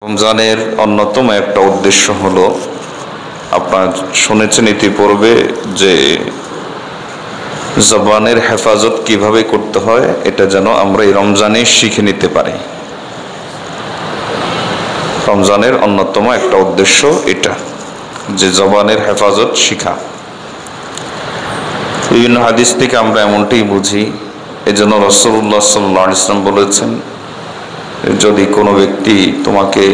রমজানের অন্যতম একটা উদ্দেশ্য হলো, আপনার শুনেছেন ইতিপূর্বে যে জবানের হেফাজত কিভাবে করতে হয়, এটা যেন আমরা এই রমজানে শিখে নিতে পারি। রমজানের অন্যতম একটা উদ্দেশ্য এটা, যে জবানের হেফাজত শিখা। বিভিন্ন হাদিস থেকে আমরা এমনটাই বুঝি। এজন্য রাসূলুল্লাহ সাল্লাল্লাহু আলাইহি ওয়াসাল্লাম বলেছেন, যদি কোনো ব্যক্তি তোমাকে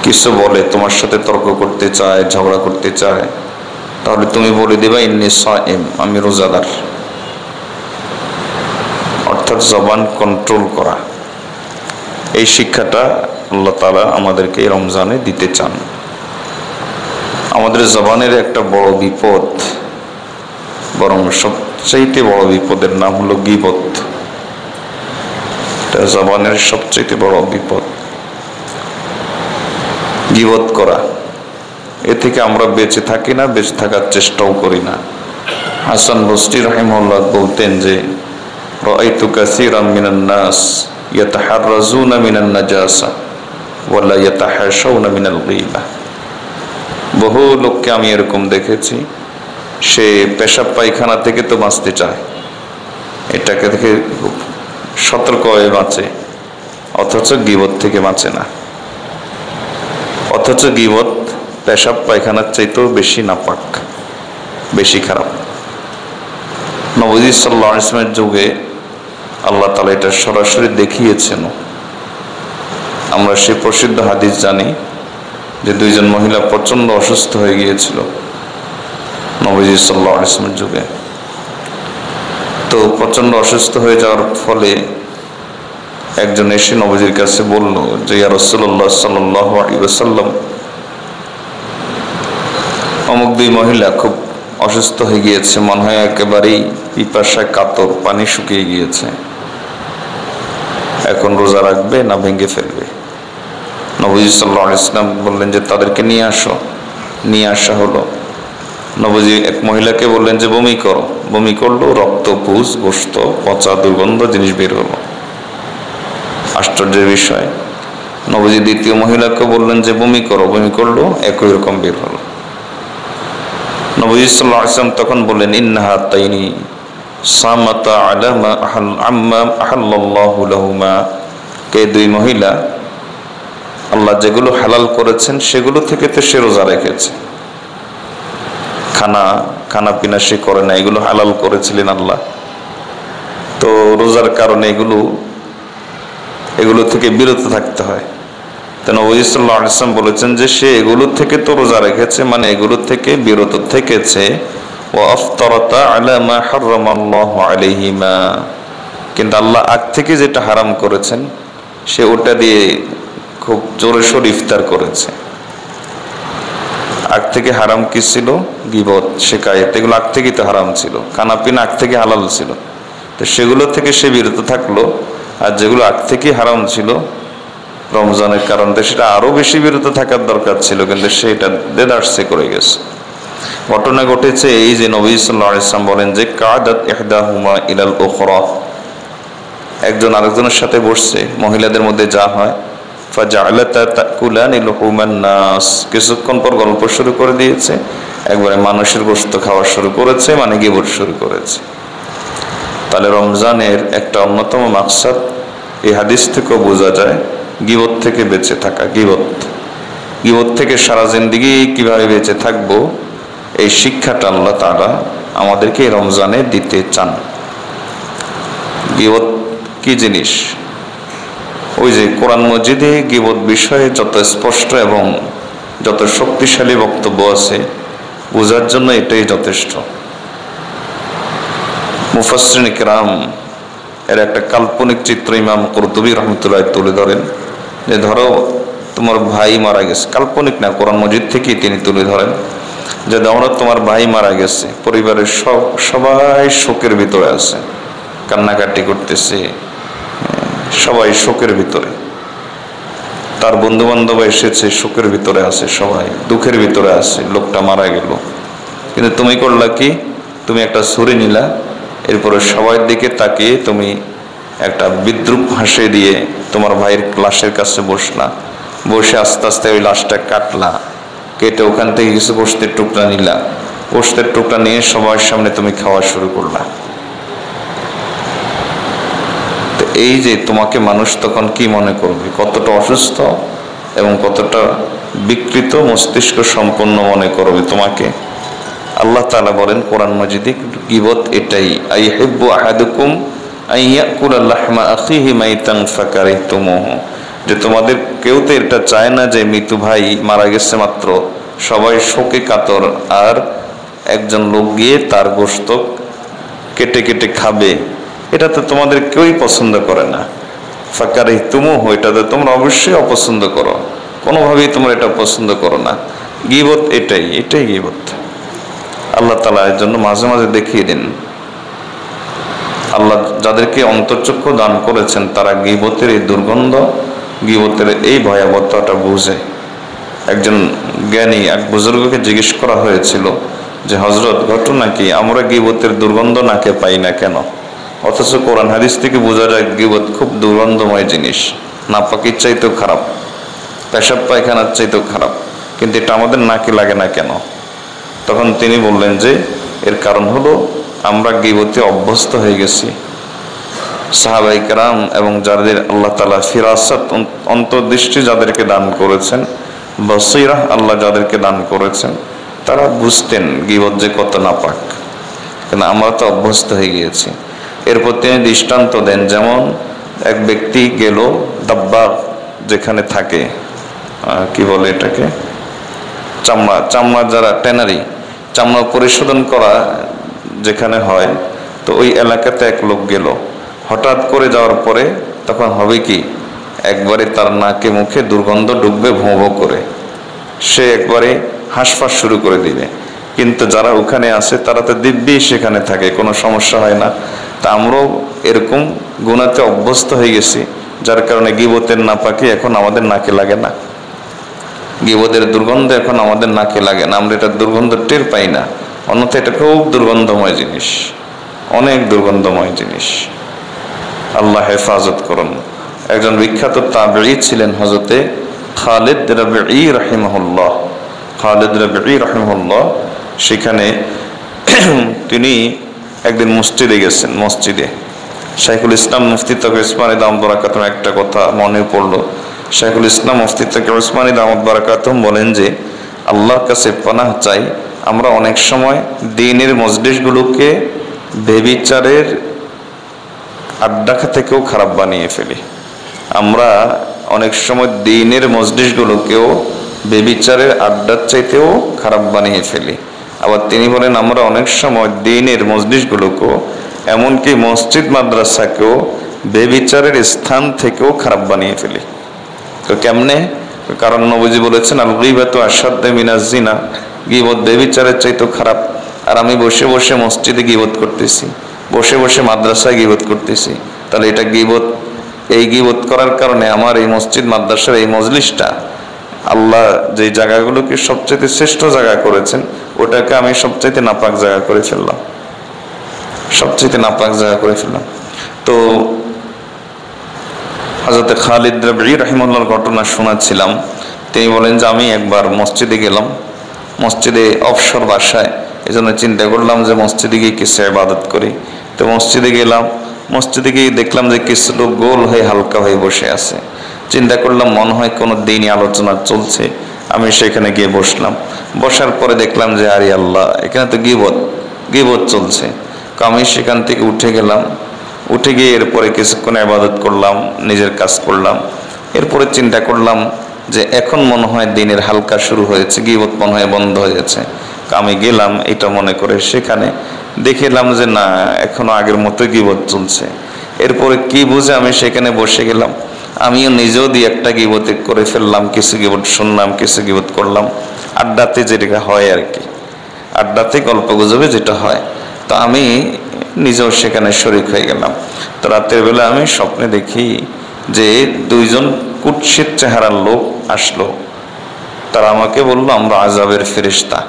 কিছু বলে, তোমার সাথে তর্ক করতে চায়, ঝগড়া করতে চায়, তাহলে তুমি বলে দিবা ইন্নী সাইম, আমি রোজাদার। অর্থাৎ জবান কন্ট্রোল করা, এই শিক্ষাটা আল্লাহ তাআলা আমাদেরকে রমজানে দিতে চান। আমাদের জবানের একটা বড় বিপদ, বরং সবচাইতে বড় বিপদের নাম হলো গীবত। এটা জবানের সবচাইতে বড় বিপদ, গীবত করা। এ থেকে আমরা বেঁচে থাকি না, বেঁচে থাকার চেষ্টাও করি না। হাসান বসরি রাহিমাহুল্লাহ বলতেন যে, রাআইতু কাসীরাম মিনান নাস ইয়াতাহাররাজুনা মিনান নাজাসা ওয়া লা ইয়াতাহাশাউনা মিনাল গীবা। বহু লোককে আমি এরকম দেখেছি, সে পেশাব পায়খানা থেকে তো বাঁচতে চায়, এটাকে থেকে সতর্ক হয়ে বাঁচে, অথচ গীবত থেকে বাঁচে না। অথচ গীবত পেশাব পায়খানার চাইতেও বেশি নাপাক, বেশি খারাপ। নবী সাল্লাল্লাহু আলাইহি ওয়াসাল্লামের যুগে আল্লাহ তাআলা এটা সরাসরি দেখিয়েছেন। আমরা সে প্রসিদ্ধ হাদিস জানি যে দুইজন মহিলা প্রচন্ড অসুস্থ হয়ে গিয়েছিল নবী সাল্লাল্লাহু আলাইহি ওয়াসাল্লামের যুগে। তো প্রচন্ড অসুস্থ হয়ে যাওয়ার ফলে একজন এসে নবীজির কাছে বলল যে, ইয়া রাসূলুল্লাহ সাল্লাল্লাহু আলাইহি ওয়াসাল্লাম, অমুক দুই মহিলা খুব অসুস্থ হয়ে গিয়েছে, মনে হয় একেবারেই পিপাসায় কাতর, পানি শুকিয়ে গিয়েছে, এখন রোজা রাখবে না ভেঙে ফেলবে? নবীজি সাল্লাল্লাহু আলাইহি ওয়াসাল্লাম বললেন যে তাদেরকে নিয়ে আসো। নিয়ে আসা হলো। নবীজি এক মহিলাকে বললেন যে বমি করো। বমি করলো, রক্ত, পুজ, গোশত, পচা দুর্গন্ধ জিনিস বের হলো। আশ্চর্যের বিষয়, নবীজি দ্বিতীয় মহিলাকে বললেন যে বমি করো। বমি করলো, একই রকম বের হলো। নবী সাল্লাল্লাহু আলাইহি ওয়াসাল্লাম তখন বললেন, ইন্নাহা তাইনি সামাতা আলা মা আম্মা আহাল্লাল্লাহু লাহুমা। কে দুই মহিলা আল্লাহ যেগুলো হালাল করেছেন সেগুলো থেকে তো সে রোজা রেখেছে। খানা পিনা সে করে না, এগুলো হালাল করেছিলেন আল্লাহ। তো রোজার কারণে এগুলো থেকে বিরত থাকতে হয়। তো নবী সাল্লাল্লাহু আলাইহি ওয়াসাল্লাম বলেছেন যে সে এগুলো থেকে তো রোজা রেখেছে, মানে এগুলো থেকে বিরত থেকেছে। ওয়া আফতারাতা আলা মা হারামাল্লাহু আলাইহিমা, কিন্তু আল্লাহ আগ থেকে যেটা হারাম করেছেন সে ওটা দিয়ে খুব জোরে সোরে ইফতার করেছে। আগ থেকে হারাম কি ছিল? গীবত, শিকায়েত, এগুলো আগ থেকেই তো হারাম ছিল। খানা পিনা আগ থেকে হালাল ছিল, তো সেগুলো থেকে সে বিরত থাকলো। আর যেগুলো আগ থেকে হারাম ছিল রমজানের কারণে, সেটা আরো বেশি বিরত থাকার দরকার ছিল, কিন্তু সেটা দেদারসে করে গেছে। ঘটনা ঘটেছে এই যে, নবী সাল্লাল্লাহু আলাইহি ওয়াসাল্লাম বলেন যে, কাদাত ইহদাহুমা ইলাল উখরা, একজন আরেকজনের সাথে বসছে, মহিলাদের মধ্যে যা হয়, ফাজআলাতা তাকুলানি লুহুমান নাস, কিছুক্ষণ পর গল্প শুরু করে দিয়েছে, একবারে মানুষের গোশত খাওয়া শুরু করেছে, মানে গীবত শুরু করেছে। তাহলে রমজানের একটা অন্যতম মাকসাদ এই হাদিস থেকেও বোঝা যায়, গীবত থেকে বেঁচে থাকা। গীবত থেকে সারা জিন্দেগি কিভাবে বেঁচে থাকবো, এই শিক্ষাটা আল্লাহ তাআলা আমাদেরকে রমজানে দিতে চান। গীবত কি জিনিস? ওই যে কোরআন মজিদে গীবত বিষয়ে যত স্পষ্ট এবং যত শক্তিশালী বক্তব্য আছে, বোঝার জন্য এটাই যথেষ্ট। মুফাসসিরিন কিরাম এর একটা কাল্পনিক চিত্র ইমাম কুরতুবী রাহমাতুল্লাহ তুলে ধরেন, যে ধরো তোমার ভাই মারা গেছে, কাল্পনিক না, কোরআন মজিদ থেকেই তিনি তুলে ধরেন, যে ধরো তোমার ভাই মারা গেছে, পরিবারের সবাই শোকের ভিতরে আছে, কান্নাকাটি করতেছে, সবাই শোকের ভিতরে। তার বন্ধু বান্ধব এসেছে, শোকের ভিতরে আছে, সবাই দুঃখের ভিতরে আছে, লোকটা মারা গেল। কিন্তু তুমি করলা কি? তুমি একটা ছুরি নিলা, এরপরে সবার দিকে তাকিয়ে তুমি একটা বিদ্রুপ হাসি দিয়ে তোমার ভাইয়ের লাশের কাছে বসলা, বসে আস্তে আস্তে ওই লাশটা কাটলা, কেটে ওখান থেকে কিছু গোশতের টুকরা নিলা, গোশতের টুকরা নিয়ে সবার সামনে তুমি খাওয়া শুরু করলা। তো এই যে তোমাকে মানুষ তখন কি মনে করবে, কতটা অসুস্থ এবং কতটা বিকৃত মস্তিষ্ক সম্পন্ন মনে করবে তোমাকে। আল্লাহ তাআলা বলেন কোরআন মাজিদে, গীবত এটাই, আইহিব্বু আহাদুকুম আইয়াকুলা লাহমা আখিহি মাইতান ফাকারিহতুমুহু, যে তোমাদের কেউ তো এটা চায় না যে মৃত ভাই মারা গেছে মাত্র, সবাই শোকে কাতর, আর একজন লোক গিয়ে তার গোশত কেটে কেটে খাবে, এটা তো তোমাদের কেউই পছন্দ করে না। ফাকারিহতুমুহু, এটা তো তোমরা অবশ্যই অপছন্দ করো, কোনোভাবেই তোমরা এটা পছন্দ করো না। গীবত এটাই গীবত। আল্লাহ তাআলা এর জন্য মাঝে মাঝে দেখিয়ে দিন, আল্লাহ যাদেরকে অন্তর্চক্ষু দান করেছেন তারা গীবতের এই দুর্গন্ধ, গীবতের এই ভয়াবহতাটা বুঝে। একজন জ্ঞানী এক বুজুর্গকে জিজ্ঞেস করা হয়েছিল যে হযরত, ঘটনা কি, আমরা গীবতের দুর্গন্ধ নাকে পাই না কেন? অথচ কোরআন হাদিস থেকে বোঝা যায় গীবত খুব দুর্গন্ধময় জিনিস, নাপাকির চাইতেও খারাপ, পেশাব পায়খানার চাইতেও খারাপ, কিন্তু এটা আমাদের নাকে লাগে না কেন? তখন তিনি বললেন যে এর কারণ হলো আমরা গীবতে অভ্যস্ত হয়ে গেছি। সাহাবায়ে কেরাম এবং যাদের আল্লাহ তাআলা ফিরাসাত, অন্তর্দৃষ্টি যাদেরকে দান করেছেন, বসীরা আল্লাহ যাদেরকে দান করেছেন, তারা বুঝতেন গীবত যে কত নাপাক, কিন্তু আমরা তো অভ্যস্ত হয়ে গিয়েছি। এরপর তিনি দৃষ্টান্ত দেন, যেমন এক ব্যক্তি গেল দাব্বাগ, যেখানে থাকে কি বলে এটাকে, চামড়া যারা ট্যানারি, চামড়া পরিশোধন করা যেখানে হয়, তো ওই এলাকাতে এক লোক গেল। হঠাৎ করে যাওয়ার পরে তখন হবে কি, একবারে তার নাকে মুখে দুর্গন্ধ ঢুকবে ভোঁ ভোঁ করে, সে একবারে হাঁসফাঁস শুরু করে দিবে। কিন্তু যারা ওখানে আছে তারা তো দিব্যি সেখানে থাকে, কোনো সমস্যা হয় না। তা আমরাও এরকম গুনাতে অভ্যস্ত হয়ে গেছি, যার কারণে গীবতের নাপাকি এখন আমাদের নাকে লাগে না, গীবতের দুর্গন্ধ এখন আমাদের নাকে লাগে না, আমরা এটা দুর্গন্ধ টের পাই না। অন্যথা এটা খুব দুর্গন্ধময় জিনিস, অনেক দুর্গন্ধময় জিনিস। আল্লাহ হেফাজত করুন। একজন বিখ্যাত তাবেঈ ছিলেন হযরতে খালিদ রাবিঈ রাহিমাহুল্লাহ। খালিদ রাবিঈ রাহিমাহুল্লাহ, সেখানে তিনি একদিন মসজিদে গেছেন। মসজিদে শাইখুল ইসলাম মুফতি তাকি উসমানী দামাত বারাকাতুহু একটা কথা মনে পড়লো। শাইখুল ইসলাম মুফতি তাকি উসমানী দামাত বারাকাতুহু বলেন যে আল্লাহর কাছে পানাহ চাই, আমরা অনেক সময় দ্বীনের মজলিসগুলোকে বেবিচারের আড্ডা থেকেও খারাপ বানিয়ে ফেলি। আমরা অনেক সময় দ্বীনের মজলিসগুলোকেও বেবিচারের আড্ডার চাইতেও খারাপ বানিয়ে ফেলি। আবার তিনি বলেন আমরা অনেক সময় দ্বীনের মজলিসগুলোকেও, এমনকি মসজিদ মাদ্রাসাকেও বেবিচারের স্থান থেকেও খারাপ বানিয়ে ফেলি। তো কেমনে? কারণ নবীজি বলেছেন আল গীবাতু আশাদ্দু মিনাজ জিনা, গীবত বেবিচারের চাইতেও খারাপ। আর আমি বসে বসে মসজিদে গীবত করতেছি, বসে বসে মাদ্রাসায় গীবত করতেছি, তাহলে এটা গীবত। এই গীবত করার কারণে আমার এই মসজিদ মাদ্রাসার এই মজলিসটা, আল্লাহ যে জায়গাগুলোকে সবচেয়ে শ্রেষ্ঠ জায়গা করেছেন, ওটাকে আমি সবচেয়ে নাপাক জায়গা করে ফেললাম, সবচেয়ে নাপাক জায়গা করে ফেললাম। তো হযরত খালিদ রাবিঈ রাহিমাহুল্লাহর ঘটনা শোনাচ্ছিলাম। তিনি বলেন যে আমি একবার মসজিদে গেলাম, মসজিদে অবসর বাসায়, এই জন্য চিন্তা করলাম যে মসজিদে গিয়ে কিছু ইবাদত করি। তো মসজিদে গেলাম, মসজিদে গিয়ে দেখলাম যে কিছু লোক গোল হয়ে হালকা হয়ে বসে আছে। চিন্তা করলাম মনে হয় কোনো দিনই আলোচনা চলছে, আমি সেখানে গিয়ে বসলাম। বসার পরে দেখলাম যে আরে আল্লাহ, এখানে তো গীবত চলছে। আমি সেখান থেকে উঠে গেলাম, উঠে গিয়ে এরপরে কিছুক্ষণ ইবাদত করলাম, নিজের কাজ করলাম। এরপরে চিন্তা করলাম যে এখন মনে হয় দিনের হালকা শুরু হয়েছে, গীবত মনে হয় বন্ধ হয়েছে। আমি গেলাম এটা মনে করে, সেখানে দেখলাম যে না, এখনো আগের মতো গীবত চলছে। এরপরে কি বুঝে আমি সেখানে বসে গেলাম, আমিও নিজেও দিয়ে একটা গীবত করে ফেললাম, কিছু গীবত শুনলাম, কিছু গীবত করলাম। আড্ডাতে যেটা হয় আর কি, আড্ডাতে গল্প গুজবে যেটা হয়, তো আমি নিজেও সেখানে শরীক হয়ে গেলাম। তো রাতের বেলা আমি স্বপ্নে দেখি যে দুইজন কুৎসিত চেহারার লোক আসলো, তারা আমাকে বললো আমরা আযাবের ফেরেশতা।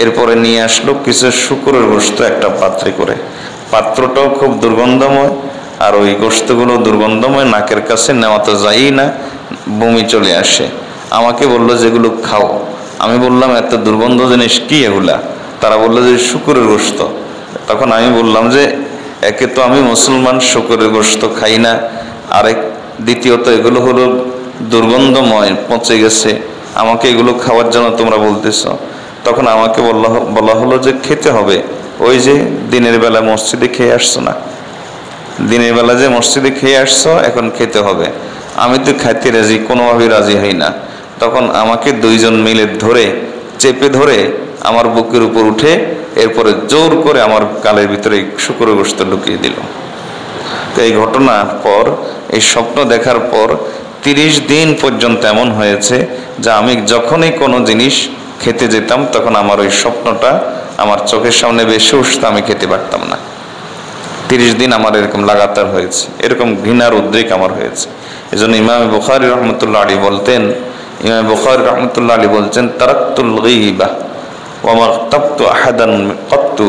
এরপরে নিয়ে আসলো কিছু শুকরের গোশত একটা পাত্রে করে, পাত্রটাও খুব দুর্গন্ধময়, আর ওই গোশতগুলো দুর্গন্ধময়, নাকের কাছে নেওয়া তো যায়ই না, বমি চলে আসে। আমাকে বললো যেগুলো খাও। আমি বললাম এত দুর্গন্ধ জিনিস কি এগুলা? তারা বললো যে শূকরের গোশত। তখন আমি বললাম যে একে তো আমি মুসলমান, শূকরের গোশত খাই না, আরেক দ্বিতীয়ত এগুলো হলো দুর্গন্ধময়, পচে গেছে, আমাকে এগুলো খাওয়ার জন্য তোমরা বলতেছ। তখন আমাকে বলা হলো যে খেতে হবে। ওই যে দিনের বেলা মসজিদে খেয়ে আসছো না, দিনের বেলা যে মসজিদে খেয়ে আসছো, এখন খেতে হবে। আমি তো খাইতে রাজি, কোনোভাবেই রাজি হই না। তখন আমাকে দুইজন মিলে ধরে, চেপে ধরে আমার বুকের উপর উঠে এরপরে জোর করে আমার গালের ভিতরে শূকরের গোশত ঢুকিয়ে দিল। তো এই ঘটনার পর, এই স্বপ্ন দেখার পর 30 দিন পর্যন্ত এমন হয়েছে যে আমি যখনই কোনো জিনিস খেতে যেতাম তখন আমার ওই স্বপ্নটা আমার চোখের সামনে ভেসে উঠতো, আমি খেতে পারতাম না। 30 দিন আমার এরকম লাগাতার হয়েছে, এরকম ঘৃণার উদ্রেক আমার হয়েছে। এই জন্য ইমাম বুখারী রহমতুল্লাহ আলাইহি বলতেন, ইমাম বুখারী রহমতুল্লাহ আলাইহি বলছেন, তারাকতুল গীবা ওয়া মাগতাবতু আহাদান কত্তু,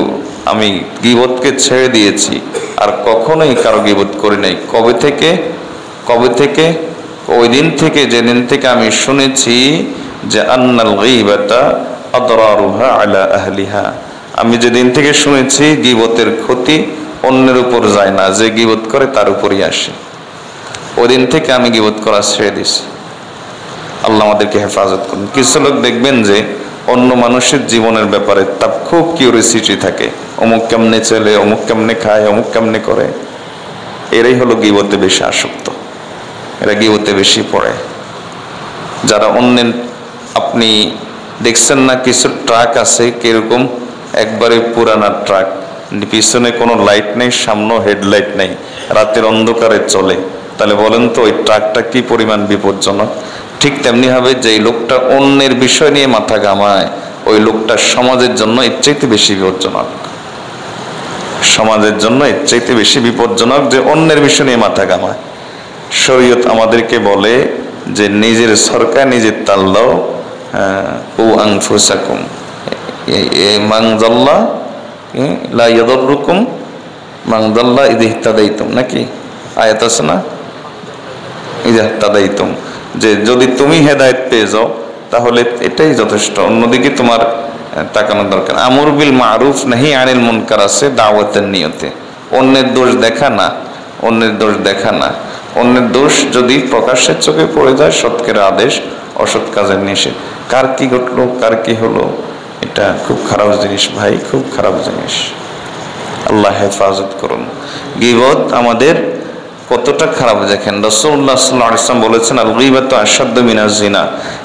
আমি গীবতকে ছেড়ে দিয়েছি আর কখনোই কারো গীবত করি নাই। কবে থেকে? ওই দিন থেকে, যেদিন থেকে আমি শুনেছি যে আন্নাল গীবাতা আদরারুহা আলা আহলিহা, আমি যেদিন থেকে শুনেছি গীবতের ক্ষতি অন্যের উপর যায় না, যে গীবত করে তার উপরই আসে, ওই দিন থেকে আমি গীবত করা ছেড়ে দিছি। আল্লাহ আমাদেরকে হেফাজত করুন। কিছু লোক দেখবেন যে অন্য মানুষের জীবনের ব্যাপারে তার খুব কিউরিয়াসিটি থাকে, অমুক কেমনে চলে, অমুক কেমনে খায়, অমুক কেমনে করে। এরাই হলো গীবতে বেশি আসক্ত, এরা গীবতে বেশি পড়ে। যারা অন্যের, আপনি দেখছেন না কিছু ট্রাক আছে কিরকম, একবারে পুরানা ট্রাক, পিছনে কোনো লাইট নেই, সামনে হেডলাইট নেই, রাতের অন্ধকারে চলে। তাহলে বলেন তো ওই ট্রাকটা কি পরিমাণ বিপজ্জনক? ঠিক তেমনি হবে যে লোকটা অন্যের বিষয় নিয়ে মাথা ঘামায়, ওই লোকটা সমাজের জন্য এর চাইতে বেশি বিপজ্জনক। সমাজের জন্য এর চাইতে বেশি বিপজ্জনক যে অন্যের বিষয় নিয়ে মাথা ঘামায়। শরীয়ত আমাদেরকে বলে যে নিজের সরকার নিজের তাল দাও, ও আনফুসাকুম মান যাল্লা লা ইয়াদুররুকুম মান যাল্লা ইযা ইহতাদাইতুম, নাকি আয়াত আছে না, ইযা ইহতাদাইতুম, যে যদি তুমি হেদায়েত পেয়ে যাও তাহলে এটাই যথেষ্ট, অন্যদিকে তোমার তাকানোর দরকার। আমর বিল মারুফ নাহি আনিল মুনকার আছে দাওয়াতের নিয়তে, অন্যের দোষ দেখা না, অন্যের দোষ দেখা না, অন্যের দোষ যদি প্রকাশ্যের চোখে পড়ে যায়, সৎকের আদেশ, অসৎ কাজের নিষেধ। কার কি ঘটলো, কার কি হলো, এটা খুব খারাপ জিনিস ভাই, খুব খারাপ জিনিস। আল্লাহ হেফাজত করুন। গীবত আমাদের কতটা খারাপ দেখেন, রাসূলুল্লাহ সাল্লাল্লাহু আলাইহি ওয়াসাল্লাম বলেছেন, আল গীবাতু আশাদ্দু মিনাজ জিনা,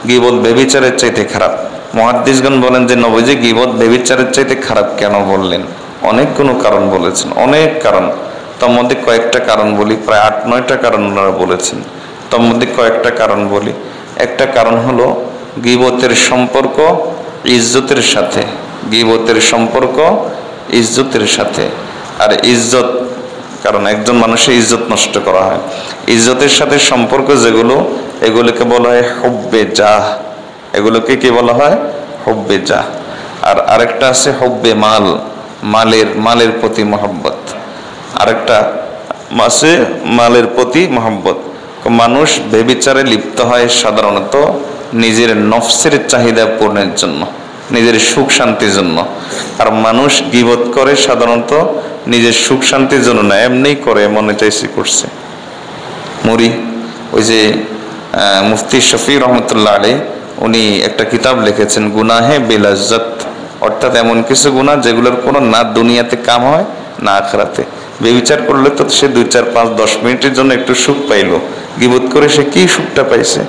গীবত ব্যভিচারের চাইতে খারাপ। মুহাদ্দিসগণ বলেন যে নবীজি গীবত ব্যভিচারের চাইতে খারাপ কেন বললেন? অনেক কোনো কারণ বলেছেন, অনেক কারণ। তার মধ্যে কয়েকটা কারণ বলি, প্রায় 8-9টা কারণ ওনারা বলেছেন। তার মধ্যে কয়েকটা কারণ বলি। একটা কারণ হলো গীবতের সম্পর্ক ইজ্জতের সাথে, গীবতের সম্পর্ক ইজ্জতের সাথে। আর ইজ্জত, কারণ একজন মানুষের ইজ্জত নষ্ট করা হয়, ইজ্জতের সাথে সম্পর্ক যেগুলো, এগুলোকে বলা হয় হুব্বে জাহ, এগুলোকে কি বলা হয়? হুব্বে জাহ। আর আরেকটা আছে হুব্বে মাল, মালের প্রতি মহব্বত। আরেকটা আছে মালের প্রতি মহব্বত। মানুষ ব্যভিচারে লিপ্ত হয় সাধারণত নিজের নফসের চাহিদা পূরণের জন্য, নিজের সুখ শান্তির জন্য। আর মানুষ গীবত করে সাধারণত নিজের সুখ শান্তির জন্য না, এমনি করে, মনে চাইছে করছে। মুড়ি, ওই যে মুফতি শফি রহমতুল্লাহ আলাইহি, উনি একটা কিতাব লিখেছেন গুনাহে বেলাজ্জাত, অর্থাৎ এমন কিছু গুনাহ যেগুলোর কোনো না দুনিয়াতে কাম হয় না আখিরাতে। ব্যভিচার করলে তো সে 2-4-5-10 মিনিটের জন্য একটু সুখ পাইলো, গীবত করে সে কি সুখটা পাইছে?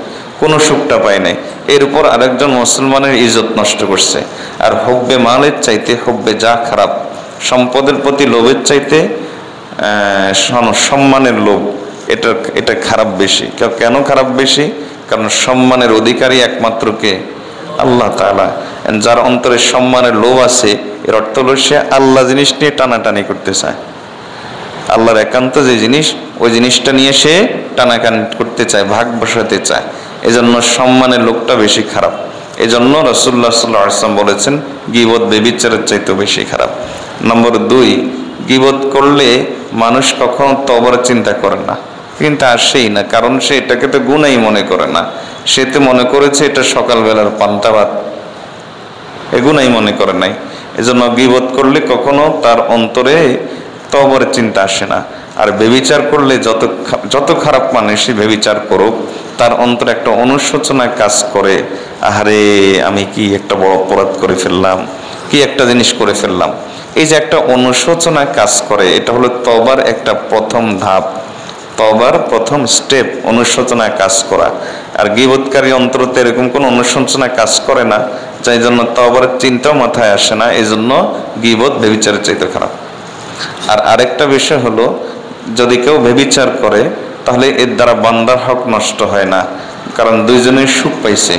কোনো সুখটা পায় নাই। এর উপর আরেকজন মুসলমানের ইজ্জত নষ্ট করছে। আর হুব্বে মালের চাইতে হুব্বে যা খারাপ, সম্পদের প্রতি লোভের চাইতে সম্মানের লোভ, এটা খারাপ বেশি। কেন খারাপ বেশি? কারণ সম্মানের অধিকারী একমাত্র কে? আল্লাহ তাআলা। যার অন্তরে সম্মানের লোভ আছে, এর অর্থ হলো সে আল্লাহ জিনিস নিয়ে টানাটানি করতে চায়, আল্লাহর একান্ত যে জিনিস, ওই জিনিসটা নিয়ে সে টানাটানি করতে চায়, ভাগ বসাতে চায়। এজন্য সম্মানের লোকটা বেশি খারাপ। এজন্য রাসূলুল্লাহ সাল্লাল্লাহু আলাইহি ওয়াসাল্লাম বলেছেন গীবত ব্যভিচারের চাইতেও বেশি খারাপ। নম্বর 2, গীবত করলে মানুষ কখনো তওবার চিন্তা করে না, কিন্তু আসেই না, কারণ সে এটাকে তো গুনাই মনে করে না। সে তো মনে করেছে এটা সকালবেলার পান্তা ভাত, এ গুনাই মনে করে নাই। এজন্য গীবত করলে কখনো তার অন্তরে তওবার চিন্তা আসে না। আর ব্যভিচার করলে যত খারাপ মানুষই ব্যভিচার করুক, তার অন্তরে একটা অনুশোচনা কাজ করে, আহারে আমি কি একটা বড় অপরাধ করে ফেললাম, কি একটা জিনিস করে ফেললাম। এই যে একটা অনুশোচনা কাজ করে, এটা হলো তওবার একটা প্রথম ধাপ, তওবার প্রথম স্টেপ, অনুশোচনা কাজ করা। আর গীবতকারী অন্তরতে এরকম কোনো অনুশোচনা কাজ করে না, যাই জন্য তওবার চিন্তাও মাথায় আসে না। এই জন্য গীবত ব্যভিচারের চাইতে খারাপ। আর আরেকটা বিষয় হলো, যদি কেউ ব্যভিচার করে তাহলে এর দ্বারা বান্দার হক নষ্ট হয় না, কারণ দুইজনের সুখ পাইছে।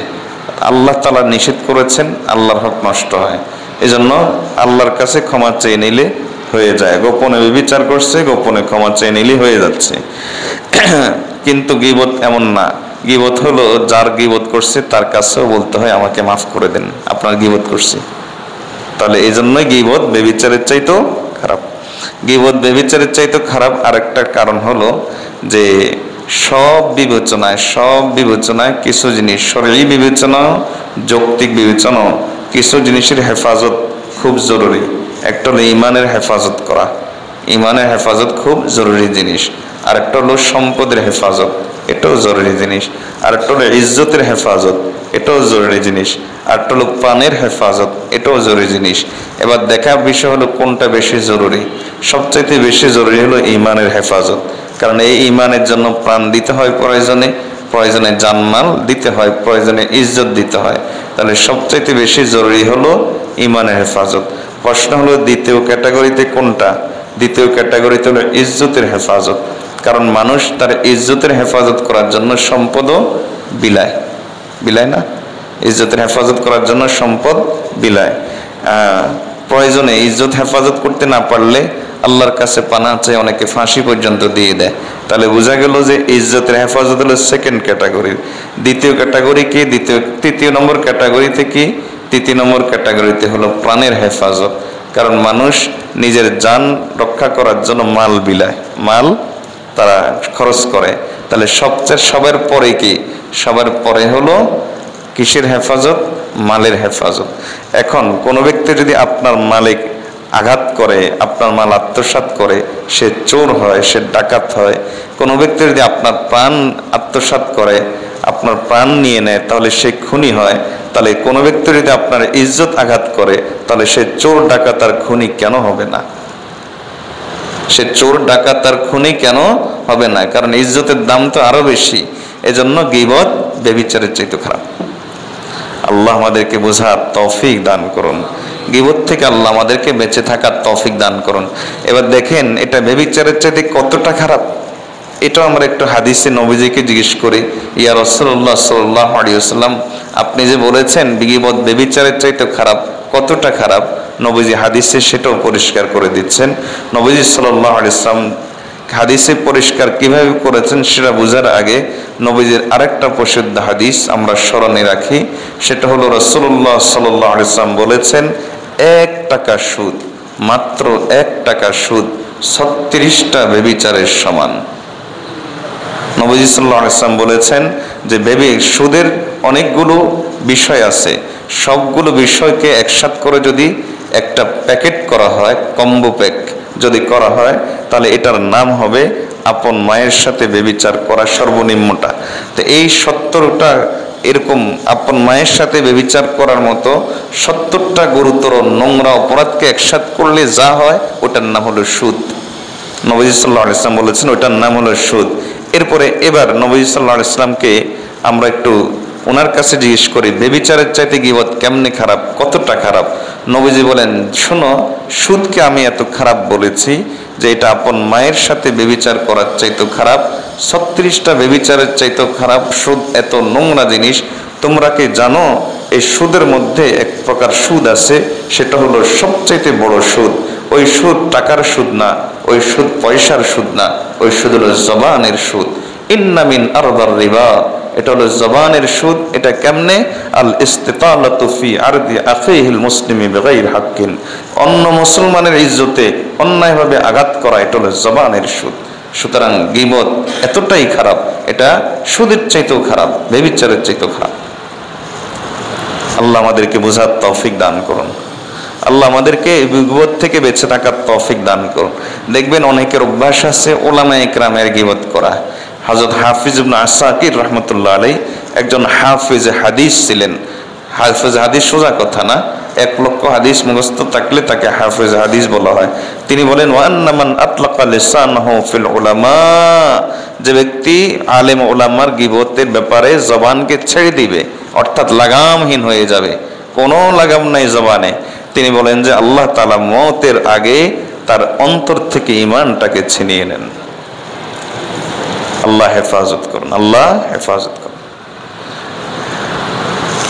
আল্লাহ তাআলা নিষেধ করেছেন, আল্লাহর হক নষ্ট হয়। এজন্য আল্লাহর কাছে ক্ষমা চেয়ে নিলে হয়ে যায়। গোপনে ব্যভিচার করছে, গোপনে ক্ষমা চেয়ে নিলে হয়ে যাচ্ছে। কিন্তু গীবত এমন না। গীবত হলো যার গীবত করছে তার কাছেও বলতে হয় আমাকে মাফ করে দেন, আপনার গীবত করছি। তাহলে এই জন্যই গীবত ব্যভিচারের চাইতেও খারাপ। গীবত ব্যভিচারের চাইতেও খারাপ আরেকটা কারণ হলো যে সব বিবেচনায় কিছু জিনিস, শরীরী বিবেচনা, যৌক্তিক বিবেচনা, কিছু জিনিসের হেফাজত খুব জরুরি। একটা হলো ইমানের হেফাজত করা, ইমানের হেফাজত খুব জরুরি জিনিস। আরেকটা হলো সম্পদের হেফাজত, এটাও জরুরি জিনিস। আরেকটা হলো ইজ্জতের হেফাজত, এটাও জরুরি জিনিস। আরেকটা হলো প্রাণের হেফাজত, এটাও জরুরি জিনিস। এবার দেখার বিষয় হলো কোনটা বেশি জরুরি। সবচাইতে বেশি জরুরি হলো ইমানের হেফাজত, কারণ এই ইমানের জন্য প্রাণ দিতে হয়, প্রয়োজনে জানমাল দিতে হয়, প্রয়োজনে ইজ্জত দিতে হয়। তাহলে সবচাইতে বেশি জরুরি হলো ইমানের হেফাজত। প্রশ্ন হলো দ্বিতীয় ক্যাটাগরিতে কোনটা? দ্বিতীয় ক্যাটাগরিতে হলো ইজ্জতের হেফাজত, কারণ মানুষ তার ইজ্জতের হেফাজত করার জন্য সম্পদও বিলায় না। ইজ্জতের হেফাজত করার জন্য সম্পদ বিলায়। প্রয়োজনে ইজ্জত হেফাজত করতে না পারলে আল্লাহর কাছে পানা চায়, অনেকে ফাঁসি পর্যন্ত দিয়ে দেয়। তাহলে বোঝা গেল যে ইজ্জতের হেফাজত হলো সেকেন্ড ক্যাটাগরির। দ্বিতীয় ক্যাটাগরি কি? তৃতীয় নম্বর ক্যাটাগরিতে কি? তৃতীয় নম্বর ক্যাটাগরিতে হলো প্রাণের হেফাজত, কারণ মানুষ নিজের জান রক্ষা করার জন্য মাল বিলায়, মাল তারা খরচ করে। তাহলে সবার পরে কি? সবার পরে হলো কিসের হেফাজত? মালের হেফাজত। এখন কোনো ব্যক্তি যদি আপনার মালিক আঘাত করে, আপনার মাল আত্মসাৎ করে, সে চোর হয়, সে ডাকাত হয়। কোনো ব্যক্তি যদি আপনার প্রাণ আত্মসাৎ করে, আপনার প্রাণ নিয়ে নেয়, তাহলে সে খুনি হয়। তাহলে কোনো ব্যক্তি যদি আপনার ইজ্জত আঘাত করে, তাহলে সে চোর ডাকাত আর খুনি কেন হবে না? সে চোর ডাকাত আর খুনি কেন হবে না? কারণ ইজ্জতের দাম তো আরো বেশি। এজন্য গীবত ব্যভিচারের চাইতে খারাপ। আল্লাহ আমাদেরকে বোঝার তৌফিক দান করুন। গীবত থেকে আল্লাহ আমাদেরকে বেঁচে থাকার তৌফিক দান করুন। এবার দেখেন এটা ব্যভিচারের চাইতে কতটা খারাপ। এটা আমরা একটু হাদিসে নবীজিকে জিজ্ঞেস করি, ইয়া রাসূলুল্লাহ সাল্লাল্লাহু আলাইহি ওয়াসাল্লাম, আপনি যে বলেছেন গীবত ব্যভিচারের চাইতে খারাপ, কতটা খারাপ? নবীজি হাদিসে সেটাও পরিষ্কার করে দিচ্ছেন। নবীজি সাল্লাল্লাহু আলাইহি ওয়াসাল্লাম হাদিসে পরিষ্কার কিভাবে করেছেন সেটা বোঝার আগে নবীজির আরেকটা প্রসিদ্ধ হাদিস আমরা স্মরণে রাখি। সেটা হলো রাসূলুল্লাহ সাল্লাল্লাহু আলাইহি ওয়াসাল্লাম বলেছেন, 1 টাকা সুদ, মাত্র 1 টাকা সুদ 36টা ব্যভিচারের সমান। নবীজি সাল্লাল্লাহু আলাইহি ওয়াসাল্লাম বলেছেন যে সুদের অনেকগুলো বিষয় আছে, সবগুলো বিষয়কে একসাথ করে যদি একটা প্যাকেট করা হয়, কম্বো প্যাক যদি করা হয়, তাহলে এটার নাম হবে আপন মায়ের সাথে ব্যভিচার করা সর্বনিম্নটা। তো এই 70টা এরকম আপন মায়ের সাথে ব্যভিচার করার মতো 70টা গুরুতর নোংরা অপরাধকে একসাথ করলে যা হয় ওটার নাম হলো সুদ। নবী সাল্লাল্লাহু আলাইহি ওয়াসাল্লাম বলেছেন ওটার নাম হলো সুদ। এরপরে এবার নবী সাল্লাল্লাহু আলাইহি ওয়াসাল্লামকে আমরা একটু ওনার কাছে জিজ্ঞেস করি, ব্যভিচারের চাইতে গীবত কেমনে খারাপ, কতটা খারাপ? নবীজি বলেন, শোনো, সুদকে আমি এত খারাপ বলেছি যে এটা আপন মায়ের সাথে ব্যভিচার করার চাইতে খারাপ, 36টা ব্যভিচারের চাইতে খারাপ। সুদ এত নোংরা জিনিস। তোমরা কি জানো এই সুদের মধ্যে এক প্রকার সুদ আছে, সেটা হলো সবচাইতে বড় সুদ। ওই সুদ টাকার সুদ না, ওই সুদ পয়সার সুদ না, ওই সুদ হলো জবানের সুদ। ইন্না মিন আরবার রিবা, এটা হলো জবানের সুদ। এটা কেমনে? আল ইস্তিতালাতু ফি আরদি আখিহিল মুসলিমি বিগাইরি হাক্কিন, অন্য মুসলমানের ইজ্জতে অন্যায়ভাবে আঘাত করা, এটা হলো জবানের সুদ। সুতরাং গীবত এতটাই খারাপ, এটা সুদের চাইতেও খারাপ, ব্যভিচারের চাইতেও খারাপ। আল্লাহ আমাদেরকে বোঝার তৌফিক দান করুন। আল্লাহ আমাদেরকে গীবত থেকে বেঁচে থাকার তৌফিক দান করুন। দেখবেন অনেকের অভ্যাস আছে উলামায়ে কেরামের গীবত করা। হযরত হাফিজ ইবনে আসাকির রাহমাতুল্লাহ আলাইহি একজন হাফিজ হাদিস ছিলেন। হাফিজ হাদিস সোজা কথা না, 1 লক্ষ হাদিস মুখস্থ থাকলে তাকে হাফিজ হাদিস বলা হয়। তিনি বলেন ওয়া আন্না মান আতলাকা লিসানাহু ফিল উলামা, যে ব্যক্তি আলেম উলামার গীবতের ব্যাপারে জবানকে ছেড়ে দিবে, অর্থাৎ লাগামহীন হয়ে যাবে, কোনো লাগাম নাই জবানে, তিনি বলেন যে আল্লাহ তাআলা মওতের আগে তার অন্তর থেকে ঈমানটাকে ছিনিয়ে নেন। আল্লাহ হেফাজত করুন, আল্লাহ হেফাজত করুন।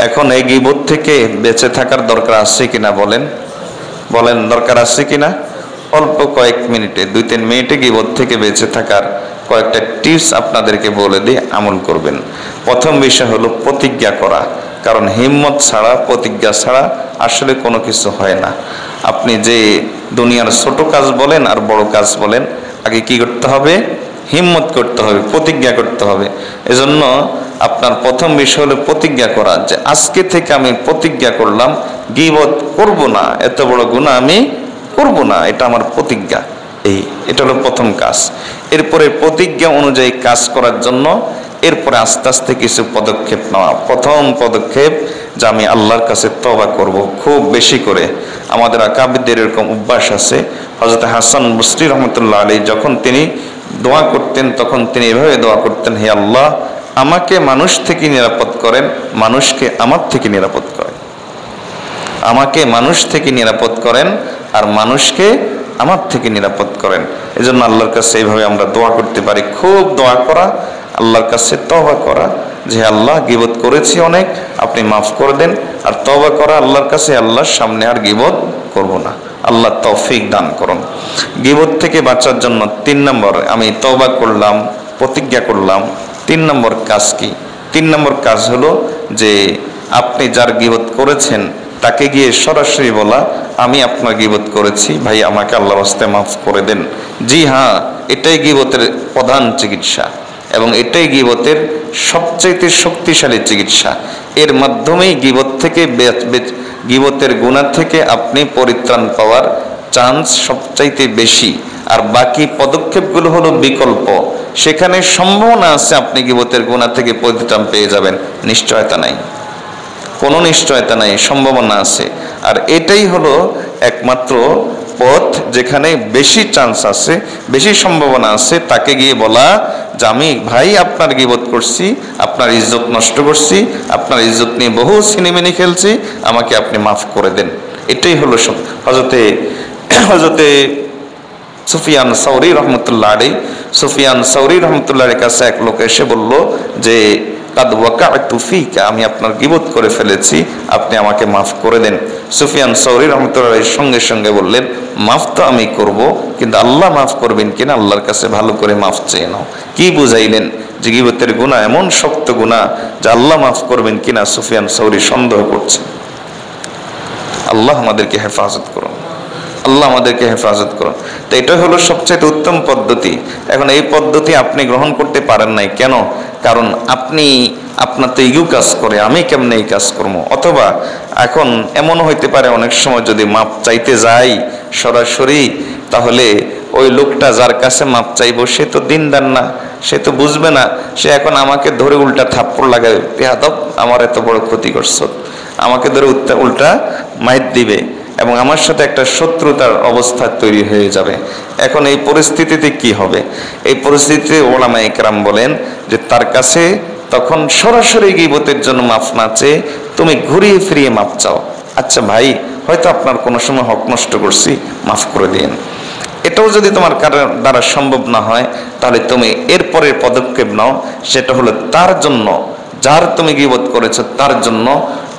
এখন এই গীবত থেকে বেঁচে থাকার দরকার আছে কিনা বলেন? বলেন দরকার আছে কিনা? অল্প কয়েক মিনিটে, 2-3 মিনিটে গীবত থেকে বেঁচে থাকার কয়েকটা টিপস আপনাদেরকে বলে দিয়ে আমল করবেন। প্রথম বিষয় হলো প্রতিজ্ঞা করা, কারণ হিম্মত ছাড়া, প্রতিজ্ঞা ছাড়া আসলে কোনো কিছু হয় না। আপনি যে দুনিয়ার ছোট কাজ বলেন আর বড় কাজ বলেন, আগে কি করতে হবে? হিম্মত করতে হবে, প্রতিজ্ঞা করতে হবে। এজন্য আপনার প্রথম বিষয় হলো প্রতিজ্ঞা করা, যে আজকে থেকে আমি প্রতিজ্ঞা করলাম গীবত করব না, এত বড় গুনাহ আমি করব না, এটা আমার প্রতিজ্ঞা। এটা হলো প্রথম কাজ। এরপরে প্রতিজ্ঞা অনুযায়ী কাজ করার জন্য এরপরে আস্তে আস্তে কিছু পদক্ষেপ নেওয়া। প্রথম পদক্ষেপ যে আমি আল্লাহর কাছে তওবা করব খুব বেশি করে। আমাদের আকাবিরদের এরকম অভ্যাস আছে। হযরত হাসান বসরি রহমতুল্লাহ আলাইহি যখন তিনি দোয়া করতেন, তখন তিনি এভাবে দোয়া করতেন, হে আল্লাহ, আমাকে মানুষ থেকে নিরাপদ করেন, মানুষকে আমার থেকে নিরাপদ করেন। আমাকে মানুষ থেকে নিরাপদ করেন আর মানুষকে আমার থেকে নিরাপদ করেন। এজন্য আল্লাহর কাছে এইভাবে আমরা দোয়া করতে পারি। খুব দোয়া করা, আল্লাহর কাছে তওবা করা, যে আল্লাহ গীবত করেছি অনেক, আপনি মাফ করে দেন। আর তওবা করা আল্লাহর কাছে, আল্লাহর সামনে আর গীবত করব না। আল্লাহ তৌফিক দান করুন। গীবত থেকে বাঁচার জন্য 3 নম্বর, আমি তওবা করলাম, প্রতিজ্ঞা করলাম, 3 নম্বর কাজ কি? 3 নম্বর কাজ হলো যে আপনি যার গীবত করেছেন তাকে গিয়ে সরাসরি বলা, আমি আপনার গীবত করেছি, ভাই আমাকে আল্লাহর রাস্তায় মাফ করে দেন। জি হ্যাঁ, এটাই গীবতের প্রধান চিকিৎসা এবং এটাই গীবতের সবচাইতে শক্তিশালী চিকিৎসা। এর মাধ্যমেই গীবত থেকে গীবতের গুনাহ থেকে আপনি পরিত্রাণ পাওয়ার চান্স সবচাইতে বেশি। আর বাকি পদক্ষেপগুলো হলো বিকল্প, সেখানে সম্ভাবনা আছে আপনি গীবতের গুনাহ থেকে পরিত্রাণ পেয়ে যাবেন, নিশ্চয়তা নাই, কোনো নিশ্চয়তা নাই, সম্ভাবনা আছে। আর এটাই হলো একমাত্র পথ যেখানে বেশি চান্স আছে, বেশি সম্ভাবনা আছে। তাকে গিয়ে বলা যে আমি ভাই আপনার গীবত করছি, আপনার ইজ্জত নষ্ট করছি, আপনার ইজ্জত নিয়ে বহু ছিনিমিনি খেলছি, আমাকে আপনি মাফ করে দেন। এটাই হলো হযরতে সুফিয়ান সাউরি রহমতুল্লাহ আলাইহি, সুফিয়ান সাউরি রহমতুল্লাহর কাছে এক লোক এসে বলল যে কাদ ওয়াকাতু ফিকা, আমি আপনার গীবত করে ফেলেছি, আপনি আমাকে মাফ করে দেন। সুফিয়ান সাউরি রহমতুল্লাহ আলাইহি সঙ্গে সঙ্গে বললেন, মাফ তো আমি করব, কিন্তু আল্লাহ মাফ করবেন কিনা আল্লাহর কাছে ভালো করে মাফ চেয়ে নাও। কি বুঝাইলেন? যে গীবতের গুনাহ এমন শক্ত গুনাহ যে আল্লাহ মাফ করবেন কিনা সুফিয়ান সাউরি সন্দেহ করছে। আল্লাহ আমাদেরকে হেফাজত করুন, আল্লাহ আমাদেরকে হেফাজত করুন। তো এটা হলো সবচেয়ে উত্তম পদ্ধতি। এখন এই পদ্ধতি আপনি গ্রহণ করতে পারেন নাই কেন? কারণ আপনার তো ইগো কাজ করে, আমি কেমনে এই কাজ করবো। অথবা এখন এমনও হইতে পারে অনেক সময় যদি মাপ চাইতে যাই সরাসরি, তাহলে ওই লোকটা যার কাছে মাপ চাইবো সে তো দিনদার না, সে তো বুঝবে না, সে এখন আমাকে ধরে উল্টা থাপ্পড় লাগাবে, বেয়াদব আমার এত বড় ক্ষতি করছো, আমাকে ধরে উল্টা মাইর দিবে এবং আমার সাথে একটা শত্রুতার অবস্থা তৈরি হয়ে যাবে। এখন এই পরিস্থিতিতে কি হবে? এই পরিস্থিতিতে ওলামায়ে কেরাম বলেন যে তার কাছে তখন সরাসরি গীবতের জন্য মাফ না চেয়ে তুমি ঘুরিয়ে ফিরিয়ে মাফ চাও। আচ্ছা ভাই, হয়তো আপনার কোনো সময় হক নষ্ট করছি, মাফ করে দিন। এটাও যদি তোমার দ্বারা সম্ভব না হয়, তাহলে তুমি এরপরের পদক্ষেপ নাও, সেটা হলো তার জন্য যার তুমি গীবত করেছো তার জন্য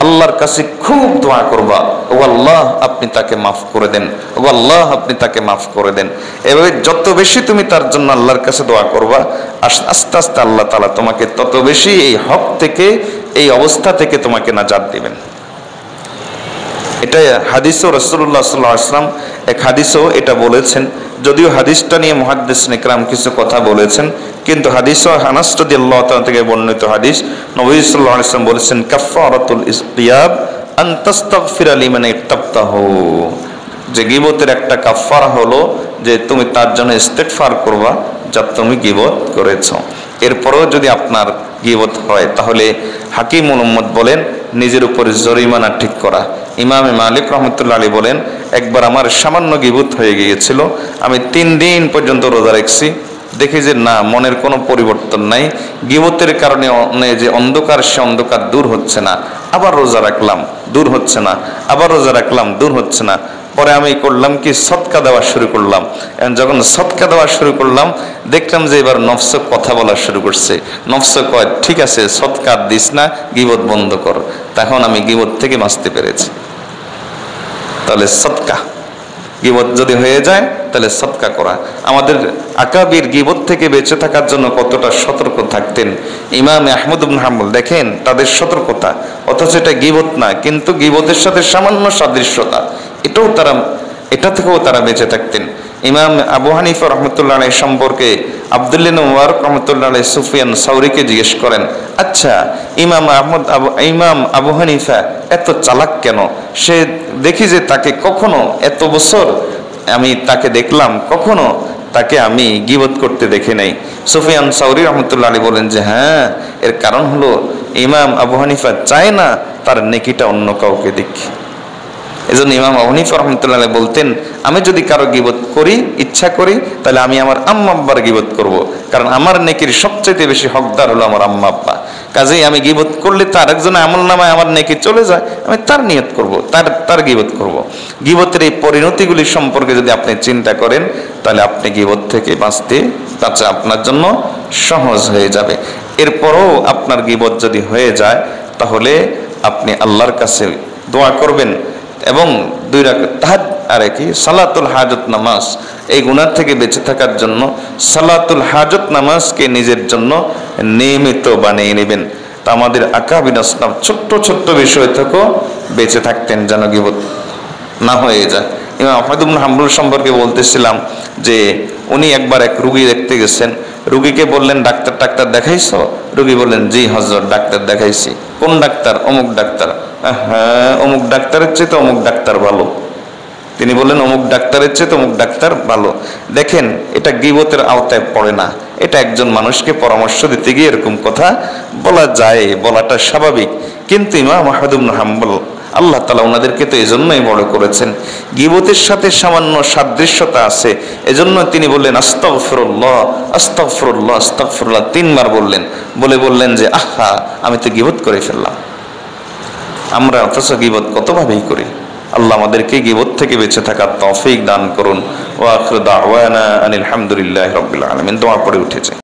আল্লাহর কাছে খুব দোয়া করবা, ও আল্লাহ আপনি তাকে মাফ করে দেন, ও আল্লাহ আপনি তাকে মাফ করে দেন। এভাবে যত বেশি তুমি তার জন্য আল্লাহর কাছে দোয়া করবা, আস্তে আস্তে আল্লাহ তাআলা তোমাকে তত বেশি এই হক থেকে, এই অবস্থা থেকে তোমাকে নাজাত দিবেন। এটা হাদিসও রাসূলুল্লাহ সাল্লাল্লাহু আলাইহি ওয়াসাল্লাম এক হাদিসও এটা বলেছেন। যদিও হাদিসটা নিয়ে মুহাদ্দিসিন ইকরাম কিছু কথা বলেছেন, কিন্তু হাদিসও আনাস রাদিয়াল্লাহু তাআলা থেকে বর্ণিত হাদিস। নবী সাল্লাল্লাহু আলাইহি ওয়াসাল্লাম বলেছেন, কাফফারাতুল ইসতিয়াব আন তাস্তাগফিরা লিমান ইত্তাবতাহু, যে গীবতের একটা কাফফারা হলো যে তুমি তার জন্য ইস্তেগফার করবা যা তুমি গীবত করেছো। এরপরেও যদি আপনার গীবত হয় তাহলে হাকিমুল উম্মত বলেন নিজের উপরে জরিমানা ঠিক করা। ইমামে মালিক রহমতুল্লাহ আলাইহি বলেন, একবার আমার সামান্য গীবত হয়ে গিয়েছিল, আমি 3 দিন পর্যন্ত রোজা রাখছি, দেখি যে না, মনের কোনো পরিবর্তন নাই, গীবতের কারণে যে অন্ধকার, সে অন্ধকার দূর হচ্ছে না। আবার রোজা রাখলাম, দূর হচ্ছে না, আবার রোজা রাখলাম, দূর হচ্ছে না। পরে আমি করলাম কি, সদকা দেওয়া শুরু করলাম। যখন সদকা দেওয়া শুরু করলাম, দেখলাম যে এবার নফস কথা বলা শুরু করছে। নফস কয়, ঠিক আছে সদকা দিস না, গীবত বন্ধ কর। তখন আমি গীবত থেকে বাঁচতে পেরেছি। তাহলে সদকা, গীবত যদি হয়ে যায় তাহলে সদকা করা। আমাদের আকাবির গীবত থেকে বেঁচে থাকার জন্য কতটা সতর্ক থাকতেন। ইমাম আহমদ ইবনে হাম্বল দেখেন তাদের সতর্কতা, অথচ এটা গীবত না, কিন্তু গীবতের সাথে সামান্য সাদৃশ্যতা, এটা থেকেও তারা বেঁচে থাকতেন। ইমাম আবু হানিফা রহমতুল্লাহ আলাইহি সম্পর্কে আব্দুল্লাহ ইবনে মুবারক রহমতুল্লাহ আলাইহি সুফিয়ান সাউরিকে জিজ্ঞেস করেন, আচ্ছা ইমাম আবু হানিফা এত চালাক কেন? সে দেখি যে তাকে কখনো, এত বছর আমি তাকে দেখলাম, কখনো তাকে আমি গীবত করতে দেখি নাই। সুফিয়ান সাউরি রহমতুল্লাহ আলাইহি বলেন যে হ্যাঁ, এর কারণ হলো ইমাম আবু হানিফা চায় না তার নেকিটা অন্য কাউকে দেখি। এজন্য ইমাম আবু হানিফা রাহমাতুল্লাহ আলাইহি বলতেন, আমি যদি কারো গীবত করি, ইচ্ছা করি, তাহলে আমি আমার আম্মা আব্বার গীবত করব, কারণ আমার নেকির সবচেয়ে বেশি হকদার হলো আমার আম্মা আব্বা। কাজেই আমি গীবত করলে তার একজনের আমলনামায় আমার নেকি চলে যায়, আমি তার নিয়ত করব, তার গীবত করব। গীবতের এই পরিণতিগুলি সম্পর্কে যদি আপনি চিন্তা করেন, তাহলে আপনি গীবত থেকে বাঁচতে আপনার জন্য সহজ হয়ে যাবে। এরপরও আপনার গীবত যদি হয়ে যায়, তাহলে আপনি আল্লাহর কাছে দোয়া করবেন এবং 2 রাকাত তাহাজ্জুদ আর কি সালাতুল হাজত নামাজ, এই গুনাহ থেকে বেঁচে থাকার জন্য সালাতুল হাজত নামাজকে নিজের জন্য নিয়মিত বানিয়ে নেবেন। তা আমাদের আকাবির আসলাফ ছোট্ট ছোট্ট বিষয় থেকেও বেঁচে থাকতেন যেন গীবত না হয়ে যায়। ইমাম আহমদ ইবনে হাম্বল সম্পর্কে বলতেছিলাম যে উনি একবার এক রুগী দেখতে গেছেন। রুগীকে বললেন, ডাক্তার দেখাইছো? রুগী বললেন, জি হযরত, ডাক্তার দেখাইছি। কোন ডাক্তার? অমুক ডাক্তার। হ্যাঁ, অমুক ডাক্তারের চেয়ে তো অমুক ডাক্তার ভালো। তিনি বললেন, অমুক ডাক্তারের চেয়ে তো অমুক ডাক্তার ভালো। দেখেন, এটা গীবতের আওতায় পড়ে না। এটা একজন মানুষকে পরামর্শ দিতে গিয়ে এরকম কথা বলা যায়, বলাটা স্বাভাবিক। কিন্তু ইমাম আহমদ ইবনে হাম্বল আল্লাহ তাআলা ওনাদেরকে তো এজন্যই বড় করেছেন, গীবতের সাথে সামান্য সাদৃশ্যতা আছে, এজন্য তিনি বললেন আস্তাগফিরুল্লাহ আস্তাগফিরুল্লাহ আস্তাগফিরুল্লাহ 3 বার বললেন। বললেন যে আহা, আমি তো গীবত করে ফেললাম। আমরা অথচ গীবত কতভাবেই করি। আল্লাহ আমাদেরকে গীবত থেকে বেঁচে থাকার তৌফিক দান করুন। ওয়া আখিরু দাওয়ানা আনিল হামদুলিল্লাহি রাব্বিল আলামিন। দোয়া পড়ে উঠেছে।